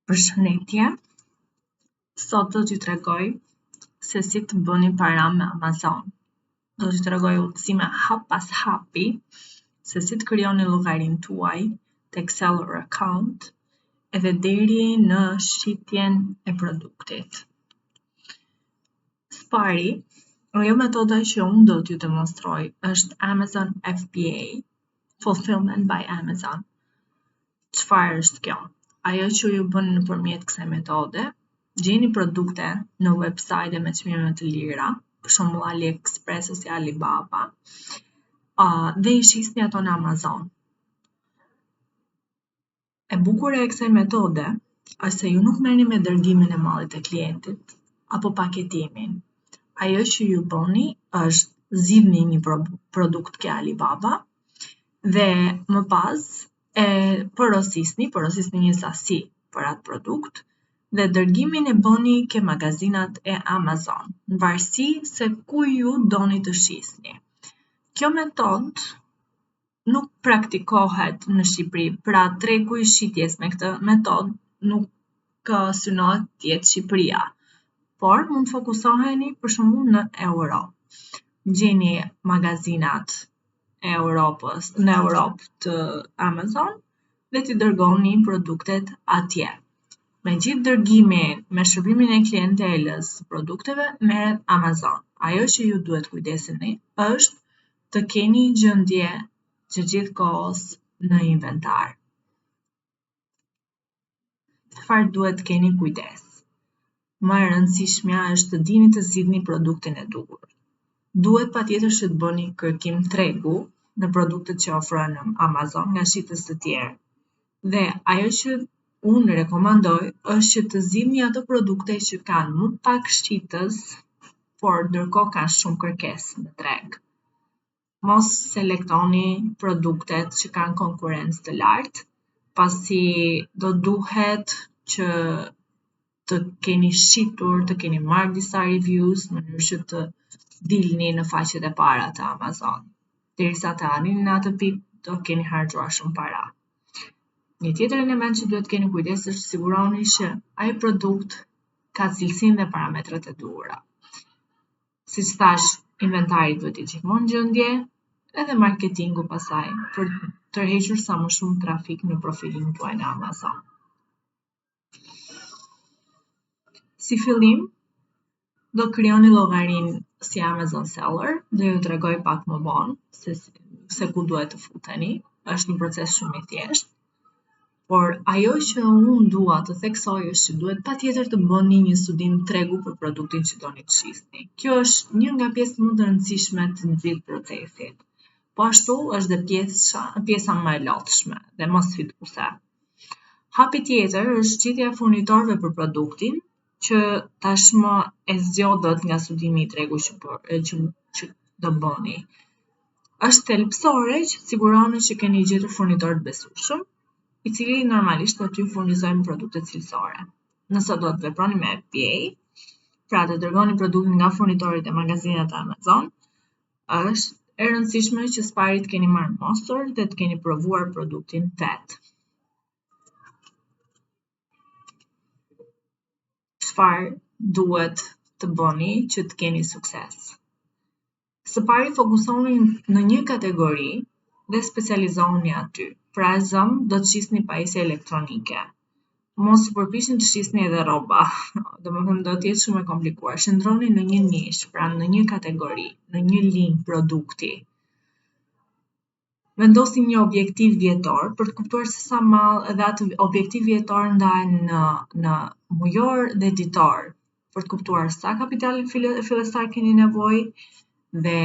Përshëndetje, sot do t'ju tregoj se si të bëni para me Amazon. Do t'ju tregoj udhëzime hap pas hapi se si të krijoni llogarinë tuaj tek seller account edhe deri në shitjen e produktit. Së pari, ajo metoda që unë do t'ju demonstroj është Amazon FBA, Fulfillment by Amazon. Çfarë është kjo? Ajo që ju bën nëpërmjet kësaj metode, gjeni produkte në website me çmime të lira, për shembull AliExpress ose Alibaba, dhe i shisni ato në Amazon. E bukur e kësaj metode është se ju nuk merrni me dërgimin e mallit të klientit apo paketimin. Ajo që ju bëni është zgjidhni një produkt ke Alibaba dhe më pas e porosisni një sasi për atë produkt dhe dërgimin e bëni ke magazinat e Amazon, në varësi se ku ju doni të shisni. Kjo metodë nuk praktikohet në Shqipëri, pra tregu i shitjes me këtë metodë nuk synohet të jetë Shqipëria, por mund fokusoheni për shembull në Europë. Gjeni magazinat në Europë të Amazon dhe t'i dërgoni produktet atje. Me gjithë dërgimin, me shërbimin e klientelës produkteve, merret Amazon. Ajo që ju duhet kujdeseni është të keni gjendje që gjithë kohës në inventar. Çfarë duhet të keni kujdes? Më e rëndësishmja është të dini të zgjidhni produktin e duhur. Duhet patjetër që të bëni kërkim tregu në produktet që ofrohen në Amazon nga shitës të tjerë. Dhe ajo që unë rekomandoj është që të zgjidhni ato produkte që kanë më pak shitës, por ndërkohë kanë shumë kërkesë në treg. Mos selektoni produktet që kanë konkurrencë të lartë, pasi do duhet që të keni shitur, të keni marrë disa reviews në mënyrë që të dilni në faqet e para të Amazon. Derisa të arrini në atë pikë, do keni harxuar shumë para. Një tjetër element që duhet keni kujdes është siguroni që ai produkt ka cilësinë dhe parametrat e duhura. Siç thash, inventari duhet i gjithmonë gjendje, edhe marketingu pasaj për të tërhequr sa më shumë trafik në profilin tuaj në Amazon. Si fillim, do krijoni llogarinë si Amazon seller, do ju tregoj pak më vonë se ku duhet të futeni. Është një proces shumë i thjeshtë. Por ajo që unë dua të theksoj është që duhet patjetër të bëni një studim tregu për produktin që doni të shisni. Kjo është një nga pjesët më të rëndësishme të nxit procesit. Po ashtu është dhe pjesa më e lodhshme dhe më sfiduese. Hapi tjetër është gjetja e furnitorëve për produktin, që tashmë e zgjodhet nga studimi i tregu që do bëni. Është thelbësore që siguroni që keni gjetur furnitor të besueshëm, i cili normalisht do t'ju furnizojnë produkte cilësore. Nëse do të veproni me FBA, pra të dërgoni produktin nga furnitorit e magazinat e Amazon, është e rëndësishme që së pari të keni marrë mostër dhe të keni provuar produktin vet. Çfarë duhet të bëni që të keni sukses? Së pari fokusoni në një kategori dhe specializohuni aty. Pra do të shisni pajisje elektronike. Mos u përpiqni të shisni edhe rroba. Domethënë do të jetë shumë e komplikuar. Qëndroni në një nish, pra në një kategori, në një linjë produkti. Vendosni një objektiv vjetor për të kuptuar se sa mall edhe atë objektiv vjetor ndahen në mujor dhe ditor, për të kuptuar sa kapitali fillestar keni nevojë dhe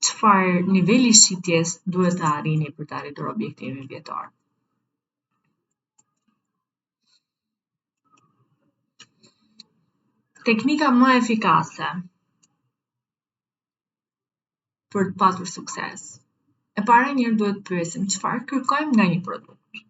çfarë niveli shitjes duhet të arrini për të arritur objektivin vjetor. Teknika më efikase për të patur sukses. E para njëherë duhet të pyesim çfarë kërkojmë nga një produkt.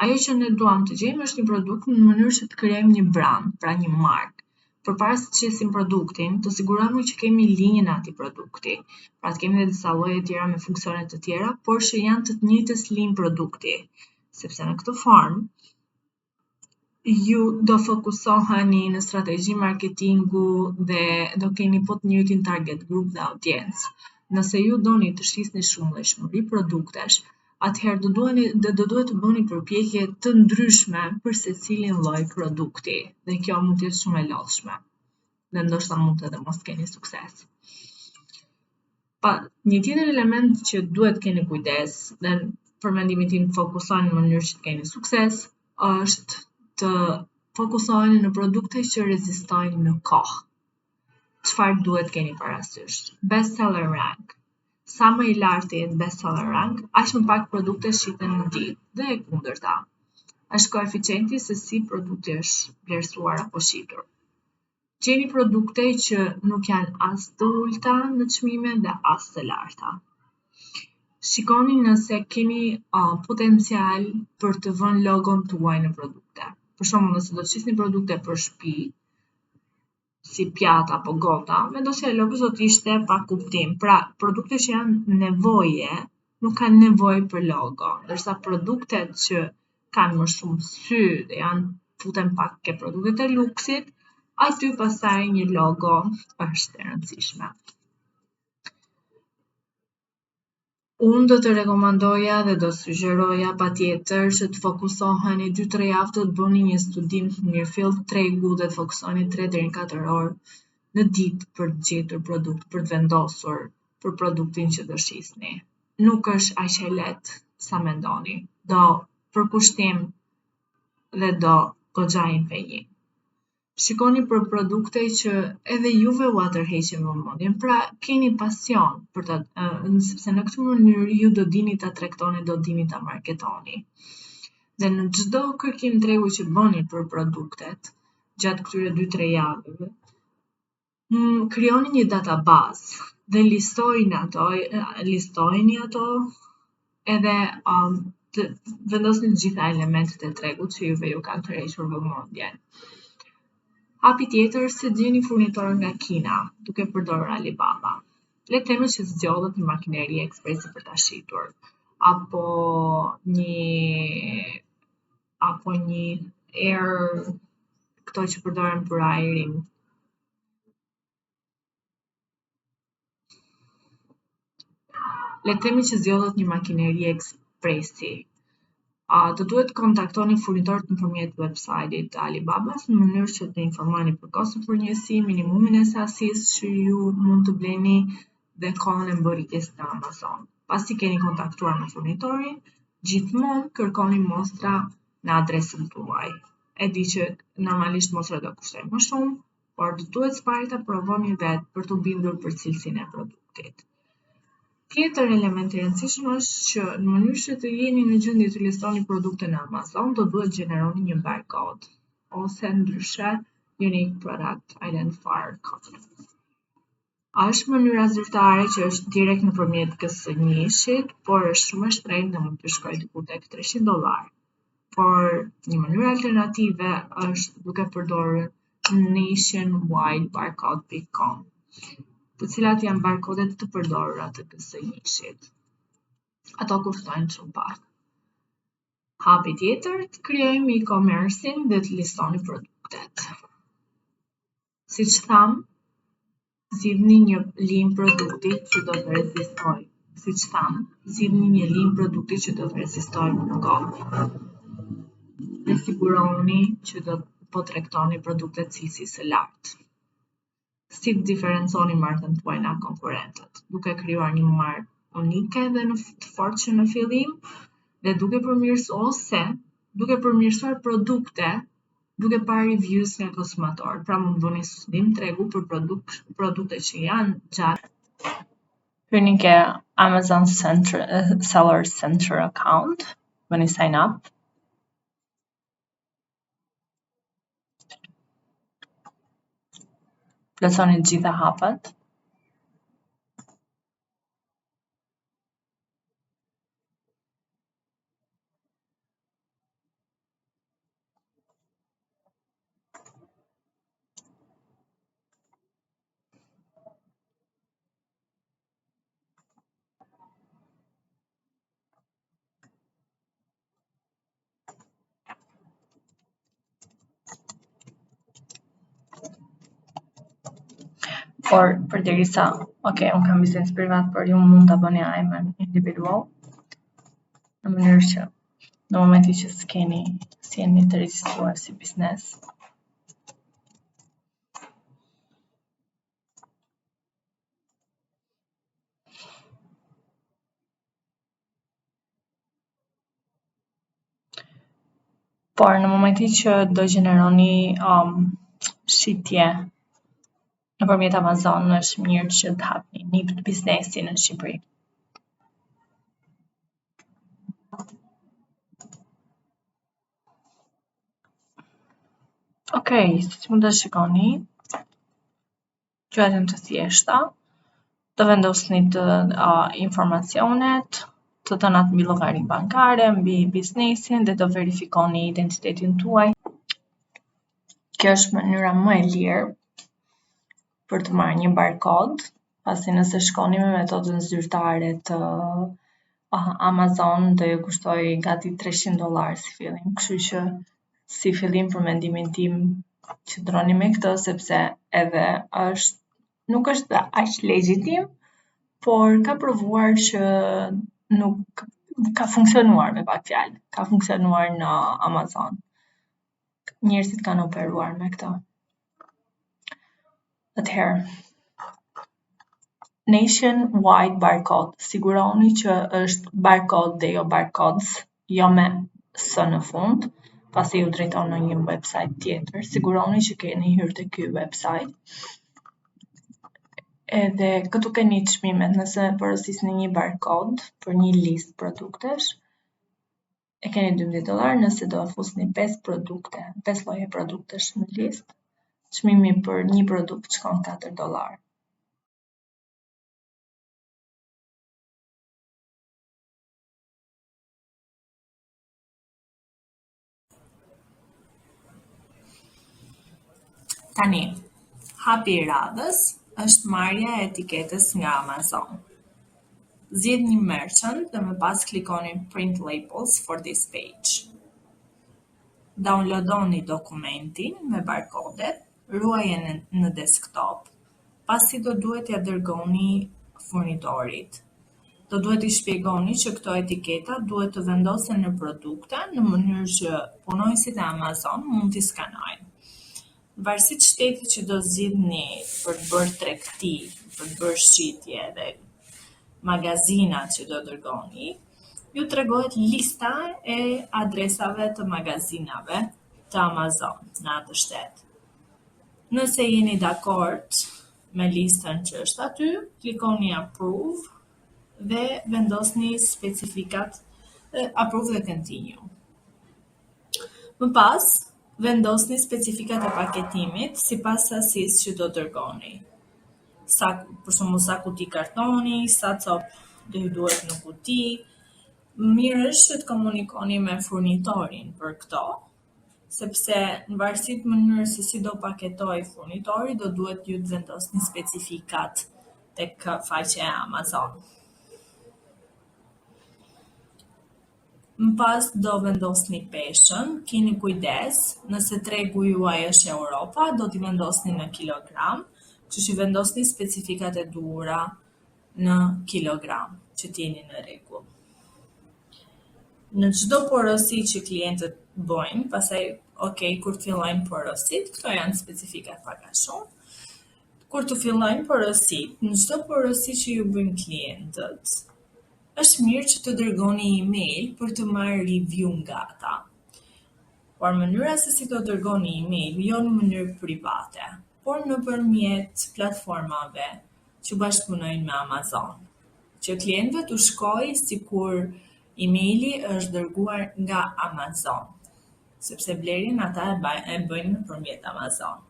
Ajo që ne duam të gjejmë është një produkt në mënyrë që të krijojmë një brand, pra një markë. Përpara se të shisim produktin, të sigurohemi që kemi linjën e atij produkti. Pra të kemi edhe disa lloje tjera me funksione të tjera, por që janë të njëjtës linjë produkti. sepse në këtë formë ju do fokusoheni në strategji marketingu dhe do keni po të njëjtin target group dhe audiencë. Nëse ju doni të shisni shumëllojshmëri produktesh, atëherë do duhet të bëni përpjekje të ndryshme për secilin lloj produkti dhe kjo mund të jetë shumë e lodhshme. Dhe ndoshta mund të edhe mos keni sukses. Një tjetër element që duhet keni kujdes dhe për mendimin tim fokusoni në mënyrë që të keni sukses është të fokusoheni në produkte që rezistojnë në kohë. Çfarë duhet keni parasysh? Bestseller rank. Sa më i lartë jetë bestseller rank, aq më pak produkte shiten në ditë dhe e kundërta. Është koeficienti se si produkti është vlerësuar apo shitur. Gjeni produkte që nuk janë as të ulta në çmime dhe as të larta. Shikoni nëse keni potencial për të vënë logon tuaj në produkte. Për shembull, nëse do të shisni produkte për shtëpi, si pjata apo gota, vendosja e logos do të ishte pa kuptim. Pra, produkte që janë nevoje, nuk kanë nevojë për logo, ndërsa produktet që kanë më shumë sy dhe futen pak ke produktet e luksit, aty pastaj një logo është e rëndësishme. Unë do të rekomandoja dhe do sugjeroja patjetër që të fokusoheni 2-3 javë të bëni një studim të mirëfillt tregu dhe të fokusoheni 3 deri në 4 orë në ditë për të gjetur produkt, për të vendosur për produktin që do shisni. Nuk është aq e lehtë sa mendoni. Do përkushtim dhe do goxha impenjim. Shikoni për produkte që edhe juve u atërheqin vëmendjen, pra keni pasion për ta, sepse në këtë mënyrë ju do dini ta tregtoni, do dini ta marketoni. Dhe në çdo kërkim tregu që bëni për produktet, gjatë këtyre 2-3 javëve, krijoni një database dhe listojini ato edhe vendosni të gjitha elementet e tregut që juve ju kanë tërhequr vëmendjen. Hapi tjetër se gjeni furnitor nga Kina, duke përdorur Alibaba. Le të themi që zgjodhet një makineri ekspresi për ta shitur, apo një air, këto që përdoren për ajrin. Le të themi që zgjodhet një makineri ekspresi. Të duhet kontaktoni furnitorët nëpërmjet website-it të Alibabas në mënyrë që të informoni për koston për njësi, minimumin e sasisë që ju mund të bleni dhe kohën e mbërritjes në Amazon. Pasi keni kontaktuar me furnitorin, gjithmonë kërkoni mostra në adresën tuaj. E di që normalisht mostrat do kushtojnë më shumë, por duhet së pari ta provoni vetë për të bindur për cilësinë e produktit. Tjetër element i rëndësishëm është që në mënyrë që të jeni në gjendje të listoni produkte në Amazon, do duhet gjeneroni një barkod ose ndryshe unique product identifier code. Është mënyra zyrtare që është direkt nëpërmjet KS1-shit, por është shumë e shtrenjtë dhe mund të shkojë diku tek $300. Por një mënyrë alternative është duke përdorur nationwidebarcode.com, të cilat janë barkodet të përdorura të KS1-shit. Ato kushtojnë shumë pak. Hapi tjetër, të krijojmë e-commerce-in dhe të listoni produktet. Siç tham, zgjidhni një linjë produkti që do të rezistojë. Zgjidhni një linjë produkti që do të rezistojë në kohë. Dhe siguroni që do po tregtoni produkte cilësisë së lartë. Si të diferenconi markën tuaj nga konkurrentët, duke krijuar një markë unike dhe të fortë në fillim, dhe duke përmirësuar produkte, duke parë reviews nga konsumatorë. Pra mund bëni studim tregu për produkte që janë gjatë. Hyni ke Amazon Seller Center account, bëni sign up. Plotësoni të gjitha hapat. por përderisa, unë kam biznes privat, por ju mund ta bëni emrin individual, në mënyrë që në momentin që si jeni të regjistruar si biznes, por në momentin që do gjeneroni shitje nëpërmjet Amazon, është mirë që të hapni një biznesi në Shqipëri. Si mund të shikoni, gjërat janë të thjeshta. Të vendosni të informacionet, të dhënat mbi llogarinë bankare, mbi biznesin dhe të verifikoni identitetin tuaj. Kjo është mënyra më e lirë për të marrë një barkod, pasi nëse shkoni me metodën zyrtare të Amazon do ju kushtoj gati $300 si fillim, kështu që si fillim për mendimin tim qëndroni me këtë sepse edhe nuk është aq legjitim, por ka provuar që nuk ka funksionuar me pak fjalë, ka funksionuar në Amazon. Njerëzit kanë operuar me këtë. Atëherë, nationwide barcode, siguroni që është barcode dhe jo barcodes, jo me s në fund, pasi ju drejton në një website tjetër. Siguroni që keni hyrë te ky website. Edhe këtu keni çmimet, nëse porosisni një barkod për një listë produktesh, e keni $12, nëse do fusni 5 lloje produktesh në listë, çmimi për një produkt shkon $4. Tani, hapi I radhës është marrja e etiketës nga Amazon. Zgjedh një merchant dhe më pas klikoni print labels for this page. Downloadoni dokumentin me barkodet, ruajeni në desktop, pasi do duhet ja dërgoni furnitorit. Do duhet I shpjegoni që këto etiketa duhet të vendosen në produkte në mënyrë që punojësit e Amazon mund t'i skanojnë. Varësisht shtetit që do zgjidhni për të bërë tregti, për të bërë shitje dhe magazinat që do dërgoni, ju tregohet lista e adresave të magazinave të Amazon në atë shtet. Nëse jeni dakord me listën që është aty, klikoni approve dhe vendosni specifikat approve dhe continue. Më pas, vendosni specifikat e paketimit sipas sasisë që do dërgoni. Për shembull, sa kuti kartoni, sa cop do ju duhet në kuti. Mirë është që të komunikoni me furnitorin për këto, sepse në varësi të mënyrës se si do paketoj furnitori, do duhet ju të vendosni specifikat tek faqja e Amazon. Më pas do vendosni peshën, keni kujdes, nëse tregu juaj është Europa, do t'i vendosni në kilogram, kështu që vendosni specifikat e duhura në kilogram, që t'jeni në rregull. Në çdo porosi që klientët bojnë, pastaj, kur të fillojnë porosit, këto janë specifikat pak a shumë. Kur të fillojnë porosit, në çdo porosi që ju bëjnë klientët, është mirë që të dërgoni email për të marrë review nga ata. Por mënyra se si do dërgoni email jo në mënyrë private, por nëpërmjet platformave që bashkëpunojnë me Amazon, që klientëve t'u shkojë sikur emaili është dërguar nga Amazon, sepse blerjen ata e bëjnë nëpërmjet Amazon.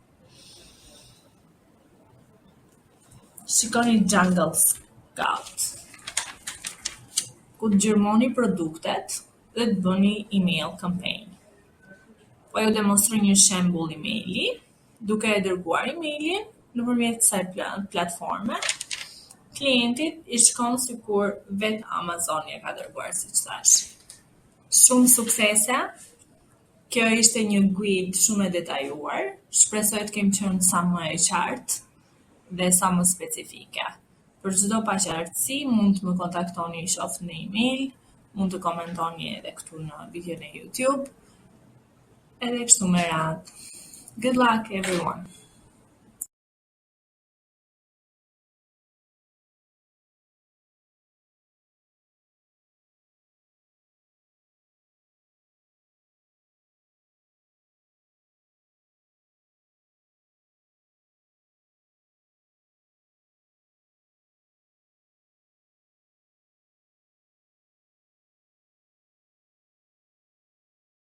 Shikoni Jungle Scout, ku të gjërmoni produktet dhe të bëni email campaign. Po ju demonstroj një shembull emaili, duke e dërguar emailin nëpërmjet kësaj platforme, klientit I shkon sikur vetë Amazoni e ka dërguar, siç thash. Shumë suksese. Kjo ishte një guide shumë e detajuar. Shpresoj të kem qenë sa më e qartë. dhe sa më specifike. Për çdo paqartësi mund të më kontaktoni qoftë në email, mund të komentoni edhe këtu në videon e YouTube, edhe kështu me radhë. Good luck everyone!